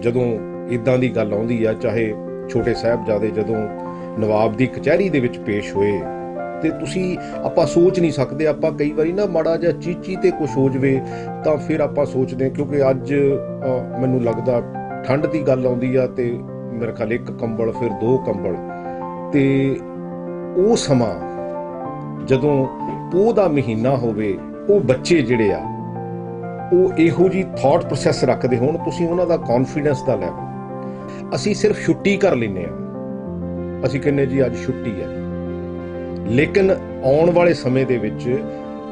ਜਦੋਂ इदां दी गल आउंदी आ, चाहे छोटे साहिबजादे जदों नवाब दी कचहरी दे विच पेश होए ते तुसी आपां सोच नहीं सकते। आपां कई वारी ना माड़ा जिहा चीची ते कुछ हो जावे तां फिर आपां सोचदे, क्योंकि अज मैनूं लगदा ठंड दी गल आउंदी आ ते मेरे ख्याल एक कंबल फिर दो कंबल, ते ਉਹ ਸਮਾਂ ਜਦੋਂ ਪੋਹ ਦਾ ਮਹੀਨਾ ਹੋਵੇ, ਉਹ ਬੱਚੇ ਜਿਹੜੇ ਆ ਉਹ ਇਹੋ ਜੀ ਥਾਟ ਪ੍ਰੋਸੈਸ ਰੱਖਦੇ ਹੋਣ, ਤੁਸੀਂ ਉਹਨਾਂ ਦਾ ਕੌਨਫੀਡੈਂਸ ਦਾ ਲੈਵਲ, ਅਸੀਂ ਸਿਰਫ ਛੁੱਟੀ ਕਰ ਲੈਂਦੇ ਆ, ਅਸੀਂ ਕਹਿੰਦੇ ਜੀ ਅੱਜ ਛੁੱਟੀ ਹੈ, ਲੇਕਿਨ ਆਉਣ ਵਾਲੇ ਸਮੇਂ ਦੇ ਵਿੱਚ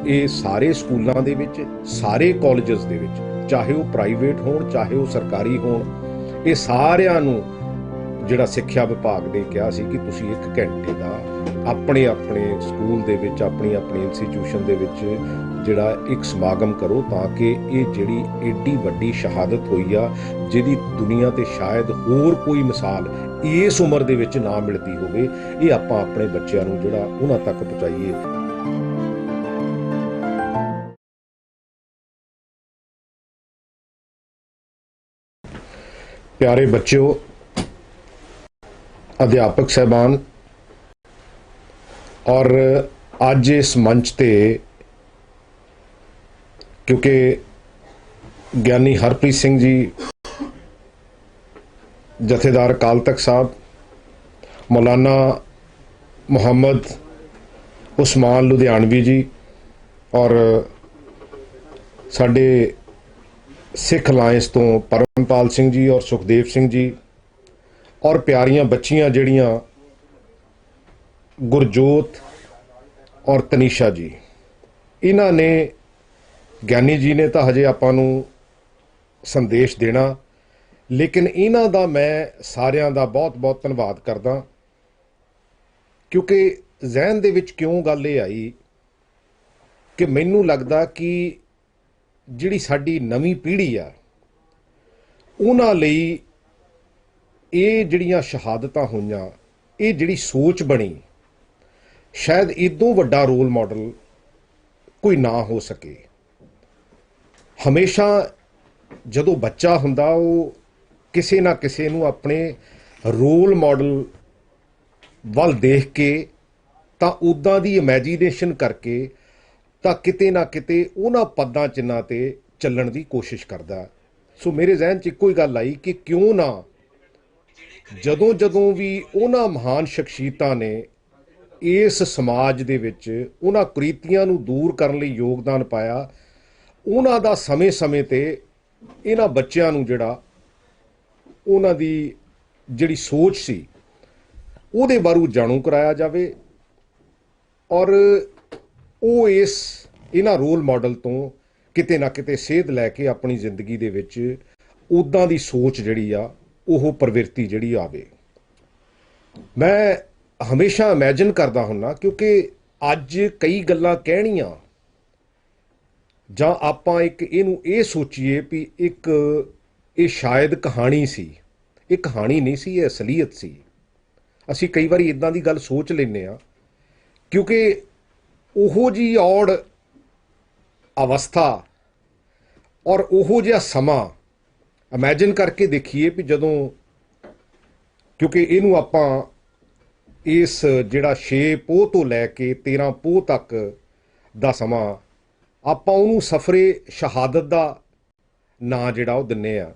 ਇਹ ਸਾਰੇ ਸਕੂਲਾਂ ਦੇ ਵਿੱਚ, ਸਾਰੇ ਕਾਲਜਸ ਦੇ ਵਿੱਚ, ਚਾਹੇ ਉਹ ਪ੍ਰਾਈਵੇਟ ਹੋਣ ਚਾਹੇ ਉਹ ਸਰਕਾਰੀ ਹੋਣ, ਇਹ ਸਾਰਿਆਂ ਨੂੰ ਜਿਹੜਾ ਸਿੱਖਿਆ ਵਿਭਾਗ ਨੇ ਕਿਹਾ ਸੀ ਕਿ ਤੁਸੀਂ 1 ਘੰਟੇ ਦਾ ਆਪਣੇ ਆਪਣੇ ਸਕੂਲ ਦੇ ਵਿੱਚ, ਆਪਣੀ ਆਪਣੀ ਇੰਸਟੀਟਿਊਸ਼ਨ ਦੇ ਵਿੱਚ ਜਿਹੜਾ ਇੱਕ ਸਮਾਗਮ ਕਰੋ, ਤਾਂ ਕਿ ਇਹ ਜਿਹੜੀ ਏਡੀ ਵੱਡੀ ਸ਼ਹਾਦਤ ਹੋਈ ਆ, ਜਿਹਦੀ ਦੁਨੀਆ ਤੇ ਸ਼ਾਇਦ ਹੋਰ ਕੋਈ ਮਿਸਾਲ ਇਸ ਉਮਰ ਦੇ ਵਿੱਚ ਨਾ ਮਿਲਦੀ ਹੋਵੇ, ਇਹ ਆਪਾਂ ਆਪਣੇ ਬੱਚਿਆਂ ਨੂੰ ਜਿਹੜਾ ਉਹਨਾਂ ਤੱਕ ਪਹੁੰਚਾਈਏ। ਪਿਆਰੇ ਬੱਚਿਓ, अध्यापक साहबान और अज इस मंच ते क्योंकि ज्ञानी हरप्रीत सिंह जी, जथेदार अकाल तख्त साहब, मौलाना मुहम्मद उस्मान लुधियानवी जी और साडे सिख अलायंस तो परमपाल सिंह जी और सुखदेव सिंह जी और प्यारियां बच्चियां जड़ियां गुरजोत और तनीशा जी, इन्हां ने ज्ञानी जी ने तो हजे आपां नूं संदेश देना, लेकिन इन्हां दा मैं सारियां दा बहुत बहुत धन्नवाद करदा, क्योंकि जहन दे विच क्यों गल ये आई कि मैनूं लगदा कि जिहड़ी साडी नवीं पीढ़ी आ उन्हां लई ਇਹ ਜਿਹੜੀਆਂ ਸ਼ਹਾਦਤਾਂ ਹੋਈਆਂ, ਇਹ ਜਿਹੜੀ ਸੋਚ ਬਣੀ, ਸ਼ਾਇਦ ਇਦੋਂ ਵੱਡਾ ਰੋਲ ਮਾਡਲ ਕੋਈ ਨਾ ਹੋ ਸਕੇ। ਹਮੇਸ਼ਾ ਜਦੋਂ ਬੱਚਾ ਹੁੰਦਾ ਉਹ ਕਿਸੇ ਨਾ ਕਿਸੇ ਨੂੰ ਆਪਣੇ ਰੋਲ ਮਾਡਲ ਵੱਲ ਦੇਖ ਕੇ ਤਾਂ ਉੱਦਾਂ ਦੀ ਇਮੈਜੀਨੇਸ਼ਨ ਕਰਕੇ ਤਾਂ ਕਿਤੇ ਨਾ ਕਿਤੇ ਉਹਨਾਂ ਪੱਦਾਂ ਚਿੰਨ੍ਹਾਂ ਤੇ ਚੱਲਣ ਦੀ ਕੋਸ਼ਿਸ਼ ਕਰਦਾ। ਸੋ ਮੇਰੇ ਜ਼ਿਹਨ 'ਚ ਇੱਕੋ ਹੀ ਗੱਲ ਆਈ ਕਿ ਕਿਉਂ ਨਾ ਜਦੋਂ ਜਦੋਂ ਵੀ ਉਹਨਾਂ ਮਹਾਨ ਸ਼ਖਸੀਅਤਾਂ ਨੇ ਇਸ ਸਮਾਜ ਦੇ ਵਿੱਚ ਉਹਨਾਂ ਕੁਰੀਤੀਆਂ ਨੂੰ ਦੂਰ ਕਰਨ ਲਈ ਯੋਗਦਾਨ ਪਾਇਆ, ਉਹਨਾਂ ਦਾ ਸਮੇਂ-ਸਮੇਂ ਤੇ ਇਹਨਾਂ ਬੱਚਿਆਂ ਨੂੰ ਜਿਹੜਾ ਉਹਨਾਂ ਦੀ ਜਿਹੜੀ ਸੋਚ ਸੀ ਉਹਦੇ ਬਾਰੇ ਜਾਣੂ ਕਰਾਇਆ ਜਾਵੇ, ਔਰ ਉਹ ਇਹਨਾਂ ਰੋਲ ਮਾਡਲ ਤੋਂ ਕਿਤੇ ਨਾ ਕਿਤੇ ਸੇਧ ਲੈ ਕੇ ਆਪਣੀ ਜ਼ਿੰਦਗੀ ਦੇ ਵਿੱਚ ਉੱਦਾਂ ਦੀ ਸੋਚ ਜਿਹੜੀ ਆ ਉਹ ਪ੍ਰਵਿਰਤੀ ਜਿਹੜੀ ਆਵੇ। ਮੈਂ ਹਮੇਸ਼ਾ ਇਮੈਜਿਨ ਕਰਦਾ ਹੁੰਨਾ, ਕਿਉਂਕਿ ਅੱਜ ਕਈ ਗੱਲਾਂ ਕਹਿਣੀਆਂ ਜਾਂ ਆਪਾਂ ਇਹਨੂੰ ਇਹ ਸੋਚੀਏ ਵੀ ਇਹ ਸ਼ਾਇਦ ਕਹਾਣੀ ਸੀ, ਇਹ ਕਹਾਣੀ ਨਹੀਂ ਸੀ, ਇਹ ਅਸਲੀਅਤ ਸੀ। ਅਸੀਂ ਕਈ ਵਾਰੀ ਇਦਾਂ ਦੀ ਗੱਲ ਸੋਚ ਲੈਂਦੇ ਆ, ਕਿਉਂਕਿ ਉਹੋ ਜਿਹੀ ਔੜ ਅਵਸਥਾ ਔਰ ਉਹੋ ਜਿਹਾ ਸਮਾਂ ਇਮੈਜਿਨ ਕਰਕੇ ਦੇਖੀਏ ਵੀ ਜਦੋਂ, ਕਿਉਂਕਿ ਇਹਨੂੰ ਆਪਾਂ ਇਸ ਜਿਹੜਾ 6 ਪੋਹ ਤੋਂ ਲੈ ਕੇ 13 ਪੋਹ ਤੱਕ ਦਾ ਸਮਾਂ ਆਪਾਂ ਉਹਨੂੰ ਸਫਰੇ ਸ਼ਹਾਦਤ ਦਾ ਨਾਂ ਜਿਹੜਾ ਉਹ ਦਿੰਨੇ ਆ,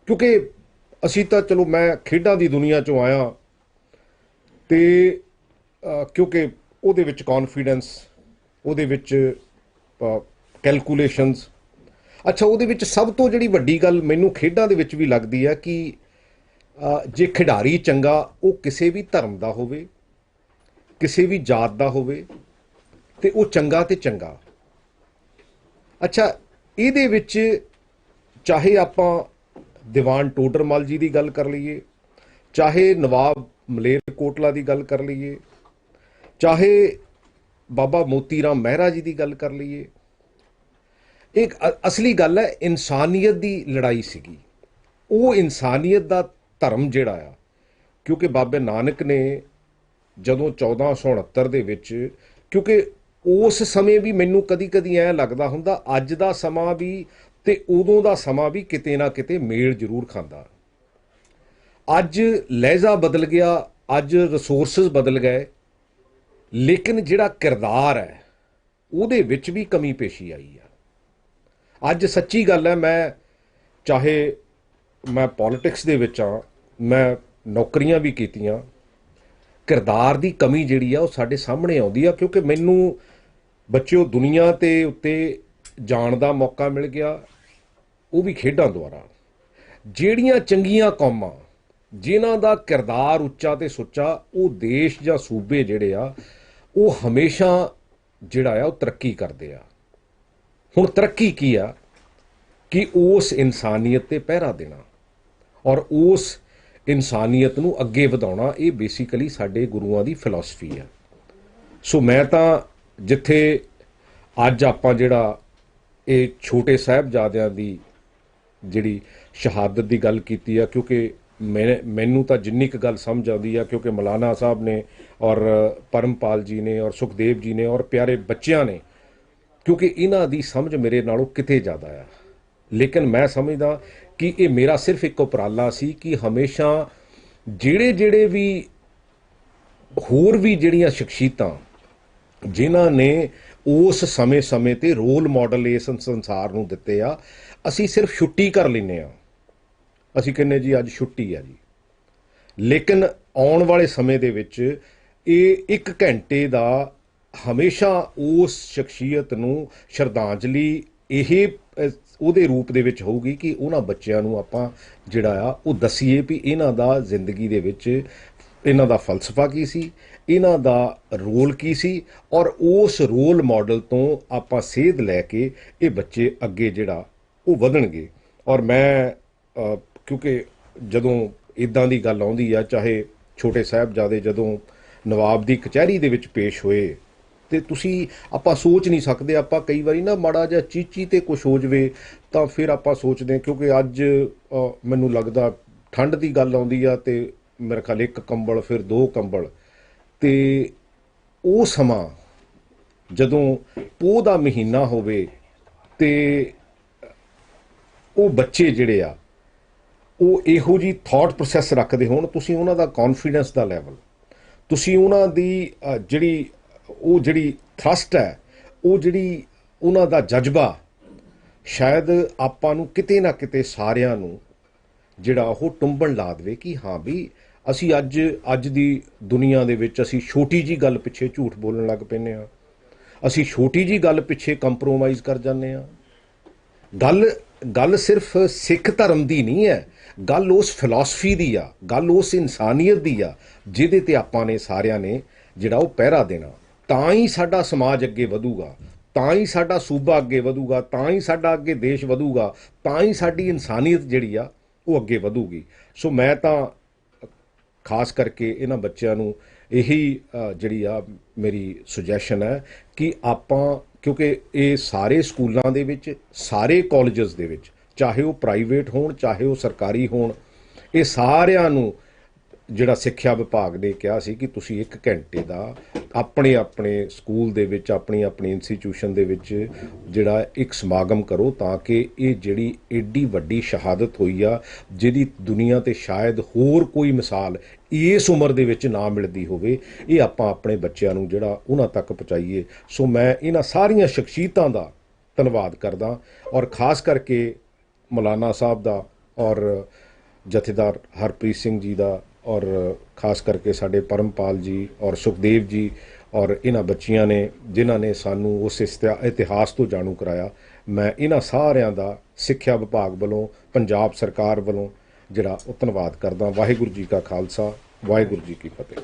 ਕਿਉਂਕਿ ਅਸੀਂ ਤਾਂ ਚਲੋ ਮੈਂ ਖੇਡਾਂ ਦੀ ਦੁਨੀਆ 'ਚੋਂ ਆਇਆ ਤੇ ਕਿਉਂਕਿ ਉਹਦੇ ਵਿੱਚ ਕੌਨਫੀਡੈਂਸ, ਉਹਦੇ ਵਿੱਚ ਕੈਲਕੂਲੇਸ਼ਨਸ, ਅੱਛਾ ਉਹਦੇ ਵਿੱਚ ਸਭ ਤੋਂ ਜਿਹੜੀ ਵੱਡੀ ਗੱਲ ਮੈਨੂੰ ਖੇਡਾਂ ਦੇ ਵਿੱਚ ਵੀ ਲੱਗਦੀ ਹੈ ਕਿ ਜੇ ਖਿਡਾਰੀ ਚੰਗਾ ਉਹ ਕਿਸੇ ਵੀ ਧਰਮ ਦਾ ਹੋਵੇ, ਕਿਸੇ ਵੀ ਜਾਤ ਦਾ ਹੋਵੇ, ਤੇ ਉਹ ਚੰਗਾ ਤੇ ਚੰਗਾ। ਅੱਛਾ ਇਹਦੇ ਵਿੱਚ ਚਾਹੇ ਆਪਾਂ ਦੀਵਾਨ ਟੋਡਰਮਲ ਜੀ ਦੀ ਗੱਲ ਕਰ ਲਈਏ, ਚਾਹੇ ਨਵਾਬ ਮਲੇਰਕੋਟਲਾ ਦੀ ਗੱਲ ਕਰ ਲਈਏ, ਚਾਹੇ ਬਾਬਾ ਮੋਤੀ ਰਾਮ ਮਹਿਰਾ ਜੀ ਦੀ ਗੱਲ ਕਰ ਲਈਏ, ਇੱਕ ਅਸਲੀ ਗੱਲ ਹੈ ਇਨਸਾਨੀਅਤ ਦੀ ਲੜਾਈ ਸੀਗੀ। ਉਹ ਇਨਸਾਨੀਅਤ ਦਾ ਧਰਮ ਜਿਹੜਾ ਆ, ਕਿਉਂਕਿ ਬਾਬੇ ਨਾਨਕ ਨੇ ਜਦੋਂ 1469 ਦੇ ਵਿੱਚ, ਕਿਉਂਕਿ ਉਸ ਸਮੇਂ ਵੀ ਮੈਨੂੰ ਕਦੀ ਕਦੀ ਐਂ ਲੱਗਦਾ ਹੁੰਦਾ ਅੱਜ ਦਾ ਸਮਾਂ ਵੀ ਤੇ ਉਦੋਂ ਦਾ ਸਮਾਂ ਵੀ ਕਿਤੇ ਨਾ ਕਿਤੇ ਮੇਲ ਜ਼ਰੂਰ ਖਾਂਦਾ। ਅੱਜ ਲਹਿਜ਼ਾ ਬਦਲ ਗਿਆ, ਅੱਜ ਰਿਸੋਰਸਸ ਬਦਲ ਗਏ, ਲੇਕਿਨ ਜਿਹੜਾ ਕਿਰਦਾਰ ਹੈ ਉਹਦੇ ਵਿੱਚ ਵੀ ਕਮੀ ਪੇਸ਼ੀ ਆਈ ਆ। ਅੱਜ ਸੱਚੀ ਗੱਲ ਹੈ, ਮੈਂ ਚਾਹੇ ਮੈਂ ਪੋਲਿਟਿਕਸ ਦੇ ਵਿੱਚ ਹਾਂ, ਮੈਂ ਨੌਕਰੀਆਂ ਵੀ ਕੀਤੀਆਂ, ਕਿਰਦਾਰ ਦੀ ਕਮੀ ਜਿਹੜੀ ਆ ਉਹ ਸਾਡੇ ਸਾਹਮਣੇ ਆਉਂਦੀ ਆ। ਕਿਉਂਕਿ ਮੈਨੂੰ ਬੱਚਿਓ ਦੁਨੀਆ ਤੇ ਉੱਤੇ ਜਾਣ ਦਾ ਮੌਕਾ ਮਿਲ ਗਿਆ, ਉਹ ਵੀ ਖੇਡਾਂ ਦੁਆਰਾ। ਜਿਹੜੀਆਂ ਚੰਗੀਆਂ ਕੌਮਾਂ ਜਿਨ੍ਹਾਂ ਦਾ ਕਿਰਦਾਰ ਉੱਚਾ ਤੇ ਸੁੱਚਾ, ਉਹ ਦੇਸ਼ ਜਾਂ ਸੂਬੇ ਜਿਹੜੇ ਆ ਉਹ ਹਮੇਸ਼ਾ ਜਿਹੜਾ ਆ ਉਹ ਤਰੱਕੀ ਕਰਦੇ ਆ। ਹੁਣ ਤਰੱਕੀ ਕੀ ਆ ਕਿ ਉਸ ਇਨਸਾਨੀਅਤ ਤੇ ਪਹਿਰਾ ਦੇਣਾ ਔਰ ਉਸ ਇਨਸਾਨੀਅਤ ਨੂੰ ਅੱਗੇ ਵਧਾਉਣਾ, ਇਹ ਬੇਸਿਕਲੀ ਸਾਡੇ ਗੁਰੂਆਂ ਦੀ ਫਿਲਾਸਫੀ ਆ। ਸੋ ਮੈਂ ਤਾਂ ਜਿੱਥੇ ਅੱਜ ਆਪਾਂ ਜਿਹੜਾ ਇਹ ਛੋਟੇ ਸਾਹਿਬਜ਼ਾਦਿਆਂ ਦੀ ਜਿਹੜੀ ਸ਼ਹਾਦਤ ਦੀ ਗੱਲ ਕੀਤੀ ਆ, ਕਿਉਂਕਿ ਮੈਨੂੰ ਤਾਂ ਜਿੰਨੀ ਕੁ ਗੱਲ ਸਮਝ ਆਉਂਦੀ ਆ, ਕਿਉਂਕਿ ਮੌਲਾਨਾ ਸਾਹਿਬ ਨੇ ਔਰ ਪਰਮਪਾਲ ਜੀ ਨੇ ਔਰ ਸੁਖਦੇਵ ਜੀ ਨੇ ਔਰ ਪਿਆਰੇ ਬੱਚਿਆਂ ਨੇ, ਕਿਉਂਕਿ ਇਹਨਾਂ ਦੀ ਸਮਝ ਮੇਰੇ ਨਾਲੋਂ ਕਿਤੇ ਜ਼ਿਆਦਾ ਆ। ਲੇਕਿਨ ਮੈਂ ਸਮਝਦਾ ਕਿ ਇਹ ਮੇਰਾ ਸਿਰਫ ਇੱਕ ਉਪਰਾਲਾ ਸੀ ਕਿ ਹਮੇਸ਼ਾ ਜਿਹੜੇ ਵੀ ਹੋਰ ਵੀ ਜਿਹੜੀਆਂ ਸ਼ਖਸੀਅਤਾਂ ਜਿਨ੍ਹਾਂ ਨੇ ਉਸ ਸਮੇਂ ਤੇ ਰੋਲ ਮਾਡਲ ਇਸ ਸੰਸਾਰ ਨੂੰ ਦਿੱਤੇ ਆ, ਅਸੀਂ ਸਿਰਫ ਛੁੱਟੀ ਕਰ ਲੈਂਦੇ ਆ। ਅਸੀਂ ਕਹਿੰਦੇ ਜੀ ਅੱਜ ਛੁੱਟੀ ਆ ਜੀ, ਲੇਕਿਨ ਆਉਣ ਵਾਲੇ ਸਮੇਂ ਦੇ ਵਿੱਚ ਇਹ 1 ਘੰਟੇ ਦਾ ਹਮੇਸ਼ਾ ਉਸ ਸ਼ਖਸੀਅਤ ਨੂੰ ਸ਼ਰਧਾਂਜਲੀ ਇਹ ਉਹਦੇ ਰੂਪ ਦੇ ਵਿੱਚ ਹੋਊਗੀ ਕਿ ਉਹਨਾਂ ਬੱਚਿਆਂ ਨੂੰ ਆਪਾਂ ਜਿਹੜਾ ਆ ਉਹ ਦੱਸੀਏ ਵੀ ਇਹਨਾਂ ਦਾ ਜ਼ਿੰਦਗੀ ਦੇ ਵਿੱਚ ਇਹਨਾਂ ਦਾ ਫਲਸਫਾ ਕੀ ਸੀ, ਇਹਨਾਂ ਦਾ ਰੋਲ ਕੀ ਸੀ, ਔਰ ਉਸ ਰੋਲ ਮਾਡਲ ਤੋਂ ਆਪਾਂ ਸੇਧ ਲੈ ਕੇ ਇਹ ਬੱਚੇ ਅੱਗੇ ਜਿਹੜਾ ਉਹ ਵਧਣਗੇ। ਔਰ ਮੈਂ ਕਿਉਂਕਿ ਜਦੋਂ ਇਦਾਂ ਦੀ ਗੱਲ ਆਉਂਦੀ ਆ, ਚਾਹੇ ਛੋਟੇ ਸਾਹਿਬਜ਼ਾਦੇ ਜਦੋਂ ਨਵਾਬ ਦੀ ਕਚਹਿਰੀ ਦੇ ਵਿੱਚ ਪੇਸ਼ ਹੋਏ, ਤੇ ਤੁਸੀਂ ਆਪਾਂ ਸੋਚ ਨਹੀਂ ਸਕਦੇ। ਆਪਾਂ ਕਈ ਵਾਰੀ ਨਾ ਮਾੜਾ ਜਿਹਾ ਚੀਚੀ ਤੇ ਕੁਛ ਹੋ ਜਵੇ ਤਾਂ ਫਿਰ ਆਪਾਂ ਸੋਚਦੇ, ਕਿਉਂਕਿ ਅੱਜ ਮੈਨੂੰ ਲੱਗਦਾ ਠੰਡ ਦੀ ਗੱਲ ਆਉਂਦੀ ਆ ਤੇ ਮੇਰੇ ਖਿਆਲ 1 ਕੰਬਲ ਫਿਰ 2 ਕੰਬਲ, ਤੇ ਉਹ ਸਮਾਂ ਜਦੋਂ ਪੋਹ ਦਾ ਮਹੀਨਾ ਹੋਵੇ ਤੇ ਉਹ ਬੱਚੇ ਜਿਹੜੇ ਆ ਉਹ ਇਹੋ ਜਿਹੀ ਥਾਟ ਪ੍ਰੋਸੈਸ ਰੱਖਦੇ ਹੋਣ, ਤੁਸੀਂ ਉਹਨਾਂ ਦਾ ਕੌਨਫੀਡੈਂਸ ਦਾ ਲੈਵਲ, ਤੁਸੀਂ ਉਹਨਾਂ ਦੀ ਜਿਹੜੀ ਥਰਸਟ ਹੈ, ਉਹ ਜਿਹੜੀ ਉਹਨਾਂ ਦਾ ਜਜ਼ਬਾ, ਸ਼ਾਇਦ ਆਪਾਂ ਨੂੰ ਕਿਤੇ ਨਾ ਕਿਤੇ ਸਾਰਿਆਂ ਨੂੰ ਜਿਹੜਾ ਉਹ ਟੁੰਬਣ ਲਾ ਦੇਵੇ ਕਿ ਹਾਂ ਵੀ ਅਸੀਂ ਅੱਜ ਦੀ ਦੁਨੀਆ ਦੇ ਵਿੱਚ ਅਸੀਂ ਛੋਟੀ ਜੀ ਗੱਲ ਪਿੱਛੇ ਝੂਠ ਬੋਲਣ ਲੱਗ ਪੈਂਦੇ ਹਾਂ, ਅਸੀਂ ਛੋਟੀ ਜੀ ਗੱਲ ਪਿੱਛੇ ਕੰਪਰੋਮਾਈਜ਼ ਕਰ ਜਾਂਦੇ ਹਾਂ। ਗੱਲ ਸਿਰਫ ਸਿੱਖ ਧਰਮ ਦੀ ਨਹੀਂ ਹੈ, ਗੱਲ ਉਸ ਫਿਲਾਸਫੀ ਦੀ ਆ, ਗੱਲ ਉਸ ਇਨਸਾਨੀਅਤ ਦੀ ਆ ਜਿਹਦੇ ਤੇ ਆਪਾਂ ਨੇ ਸਾਰਿਆਂ ਨੇ ਜਿਹੜਾ ਉਹ ਪਹਿਰਾ ਦੇਣਾ। ਤਾਂ ਹੀ ਸਾਡਾ ਸਮਾਜ ਅੱਗੇ ਵਧੂਗਾ, ਤਾਂ ਹੀ ਸਾਡਾ ਸੂਬਾ ਅੱਗੇ ਵਧੂਗਾ, ਤਾਂ ਹੀ ਸਾਡਾ ਅੱਗੇ ਦੇਸ਼ ਵਧੂਗਾ, ਤਾਂ ਹੀ ਸਾਡੀ ਇਨਸਾਨੀਅਤ ਜਿਹੜੀ ਆ ਉਹ ਅੱਗੇ ਵਧੂਗੀ। ਸੋ ਮੈਂ ਤਾਂ ਖਾਸ ਕਰਕੇ ਇਹਨਾਂ ਬੱਚਿਆਂ ਨੂੰ ਇਹੀ ਜਿਹੜੀ ਆ ਮੇਰੀ ਸੁਜੈਸ਼ਨ ਹੈ ਕਿ ਆਪਾਂ, ਕਿਉਂਕਿ ਇਹ ਸਾਰੇ ਸਕੂਲਾਂ ਦੇ ਵਿੱਚ, ਸਾਰੇ ਕਾਲਜਸ ਦੇ ਵਿੱਚ, ਚਾਹੇ ਉਹ ਪ੍ਰਾਈਵੇਟ ਹੋਣ ਚਾਹੇ ਉਹ ਸਰਕਾਰੀ ਹੋਣ, ਇਹ ਸਾਰਿਆਂ ਨੂੰ ਜਿਹੜਾ ਸਿੱਖਿਆ ਵਿਭਾਗ ਨੇ ਕਿਹਾ ਸੀ ਕਿ ਤੁਸੀਂ 1 ਘੰਟੇ ਦਾ ਆਪਣੇ ਸਕੂਲ ਦੇ ਵਿੱਚ, ਆਪਣੀ ਇੰਸਟੀਚਿਊਸ਼ਨ ਦੇ ਵਿੱਚ ਜਿਹੜਾ ਇੱਕ ਸਮਾਗਮ ਕਰੋ, ਤਾਂ ਕਿ ਇਹ ਜਿਹੜੀ ਏਡੀ ਵੱਡੀ ਸ਼ਹਾਦਤ ਹੋਈ ਆ, ਜਿਹਦੀ ਦੁਨੀਆ ਤੇ ਸ਼ਾਇਦ ਹੋਰ ਕੋਈ ਮਿਸਾਲ ਇਸ ਉਮਰ ਦੇ ਵਿੱਚ ਨਾ ਮਿਲਦੀ ਹੋਵੇ, ਇਹ ਆਪਾਂ ਆਪਣੇ ਬੱਚਿਆਂ ਨੂੰ ਜਿਹੜਾ ਉਹਨਾਂ ਤੱਕ ਪਹੁੰਚਾਈਏ। ਸੋ ਮੈਂ ਇਹਨਾਂ ਸਾਰੀਆਂ ਸ਼ਖਸੀਅਤਾਂ ਦਾ ਧੰਨਵਾਦ ਕਰਦਾ, ਔਰ ਖਾਸ ਕਰਕੇ ਮੌਲਾਨਾ ਸਾਹਿਬ ਦਾ ਔਰ ਜਥੇਦਾਰ ਹਰਪ੍ਰੀਤ ਸਿੰਘ ਜੀ ਦਾ, ਔਰ ਖਾਸ ਕਰਕੇ ਸਾਡੇ ਪਰਮਪਾਲ ਜੀ ਔਰ ਸੁਖਦੇਵ ਜੀ ਔਰ ਇਹਨਾਂ ਬੱਚਿਆਂ ਨੇ ਜਿਨ੍ਹਾਂ ਨੇ ਸਾਨੂੰ ਉਸ ਇਤਿਹਾਸ ਤੋਂ ਜਾਣੂ ਕਰਾਇਆ। ਮੈਂ ਇਹਨਾਂ ਸਾਰਿਆਂ ਦਾ ਸਿੱਖਿਆ ਵਿਭਾਗ ਵੱਲੋਂ, ਪੰਜਾਬ ਸਰਕਾਰ ਵੱਲੋਂ ਜਿਹੜਾ ਉਹ ਧੰਨਵਾਦ ਕਰਦਾ। ਵਾਹਿਗੁਰੂ ਜੀ ਕਾ ਖਾਲਸਾ, ਵਾਹਿਗੁਰੂ ਜੀ ਕੀ ਫਤਿਹ।